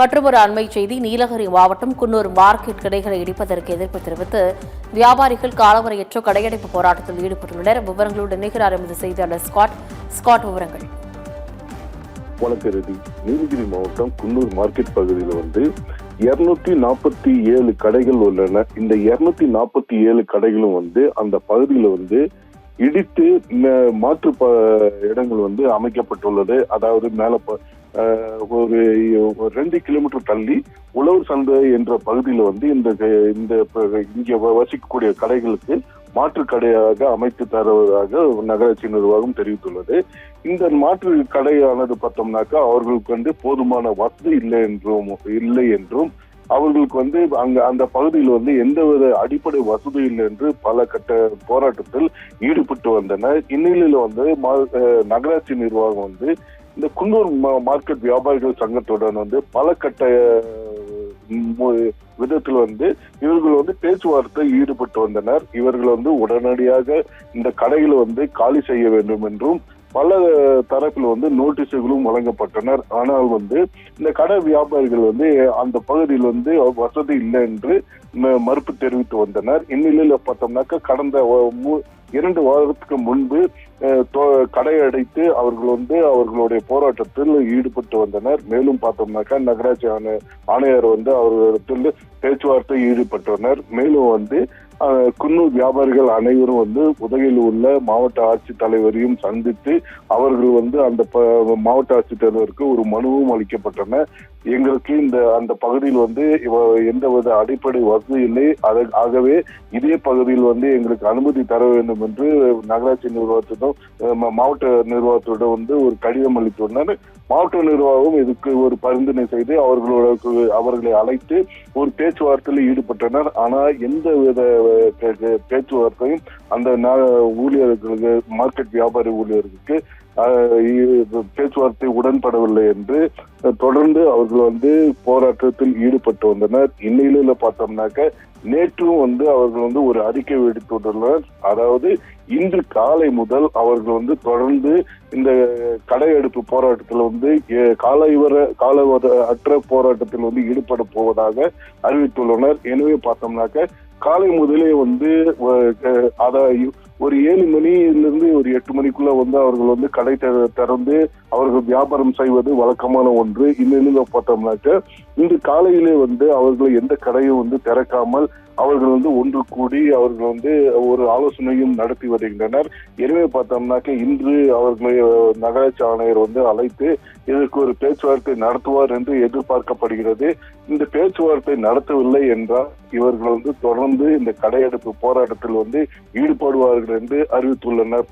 மற்றொரு அண்மை செய்தி, நீலகிரி மாவட்டம் குன்னூர் மார்க்கெட் கடைகளை இடிப்பதற்கு எதிர்ப்பு தெரிவித்து வியாபாரிகள் காலவரையற்ற கடையடைப்பு போராட்டத்தில் ஈடுபட்டுள்ளனர். விவரங்களுடன் இணைகிறார் எமது செய்தியாளர் ஸ்காட். விவரங்கள். வணக்கம். நீலகிரி மாவட்டம் குன்னூர் மார்க்கெட் பகுதியில் 247 கடைகள் உள்ளன. இந்த 247 கடைகளும் அந்த பகுதியில் இடித்து மாற்று இடங்கள் அமைக்கப்பட்டுள்ளது. அதாவது மேல ஒரு 2 கிலோமீட்டர் தள்ளி உழவர் சந்தை என்ற பகுதியில் இந்த இங்க வசிக்கக்கூடிய கடைகளுக்கு மாற்று கடையாக அமைத்து தருவதாக நகராட்சி நிர்வாகம் தெரிவித்துள்ளது. இந்த மாற்று கடையானது பார்த்தோம்னாக்கா அவர்களுக்கு போதுமான வசதி இல்லை என்றும் அவர்களுக்கு அங்க அந்த பகுதியில் எந்தவித அடிப்படை வசதி இல்லை என்று பல கட்ட போராட்டத்தில் ஈடுபட்டு வந்தனர். இந்நிலையில நகராட்சி நிர்வாகம் இந்த குன்னூர் மார்க்கெட் வியாபாரிகள் சங்கத்துடன் பல கட்ட விதத்தில் இவர்கள் பேச்சுவார்த்தை ஈடுபட்டு வந்தனர். இவர்கள் உடனடியாக இந்த கடைகளை காலி செய்ய வேண்டும் என்றும் பல தரப்பில் நோட்டீஸுகளும் வழங்கப்பட்டனர். ஆனால் இந்த கடை வியாபாரிகள் அந்த பகுதியில் வசதி இல்லை என்று மறுப்பு தெரிவித்து வந்தனர். இந்நிலையில பார்த்தோம்னாக்கா கடந்த 2 வாரத்துக்கு முன்பு கடை அடைத்து அவர்கள் அவர்களுடைய போராட்டத்தில் ஈடுபட்டு வந்தனர். மேலும் பார்த்தோம்னாக்கா நகராட்சி ஆணையர் அவர்களிடத்தில் பேச்சுவார்த்தை ஈடுபட்டனர். மேலும் குன்னூர் வியாபாரிகள் அனைவரும் உதகையில் உள்ள மாவட்ட ஆட்சித்தலைவரையும் சந்தித்து அவர்கள் அந்த மாவட்ட ஆட்சித்தலைவருக்கு ஒரு மனுவும் அளிக்கப்பட்டன. எங்களுக்கு அந்த பகுதியில் எந்தவித அடிப்படை வசதி இல்லை, ஆகவே இதே பகுதியில் எங்களுக்கு அனுமதி தர வேண்டும் என்று நகராட்சி நிர்வாகத்திடம் மாவட்ட நிர்வாகத்திடம் ஒரு கடிதம் அளித்துள்ளனர். மாவட்ட நிர்வாகம் இதுக்கு ஒரு பரிந்துரை செய்து அவர்களை அழைத்து ஒரு பேச்சுவார்த்தையில் ஈடுபட்டனர். ஆனா எந்த வித பேச்சுவார்த்தையும் அந்த ஊழியர்களுக்கு மார்க்கெட் வியாபாரி ஊழியர்களுக்கு பேச்சுவார்த்தை உடன்படவில்லை என்று தொடர்ந்து அவர்கள் போராட்டத்தில் ஈடுபட்டு வந்தனர். இந்நிலையில பார்த்தோம்னாக்க நேற்றும் அவர்கள் ஒரு அறிக்கை விடுத்துள்ளனர். அதாவது இன்று காலை முதல் அவர்கள் தொடர்ந்து இந்த கடையெடுப்பு போராட்டத்தில் காலவர போராட்டத்தில் ஈடுபட போவதாக அறிவித்துள்ளனர். எனவே பார்த்தோம்னாக்க காலை முதலே ஒரு 7 மணியிலிருந்து ஒரு 8 மணிக்குள்ள அவர்கள் கடை திறந்து அவர்கள் வியாபாரம் செய்வது வழக்கமான ஒன்று. இந்நிலையில பார்த்தோம்னாக்க இன்று காலையிலே அவர்கள் எந்த கடையும் திறக்காமல் அவர்கள் ஒன்று கூடி அவர்கள் ஒரு ஆலோசனையும் நடத்தி வருகின்றனர். எனவே பார்த்தோம்னாக்க இன்று அவர்களை நகராட்சி ஆணையர் அழைத்து இதற்கு ஒரு பேச்சுவார்த்தை நடத்துவார் என்று எதிர்பார்க்கப்படுகிறது. இந்த பேச்சுவார்த்தை நடத்தவில்லை என்றால் இவர்கள் தொடர்ந்து இந்த கடையெடுப்பு போராட்டத்தில் ஈடுபடுவார்கள் என்று அறிவித்துள்ளனர்.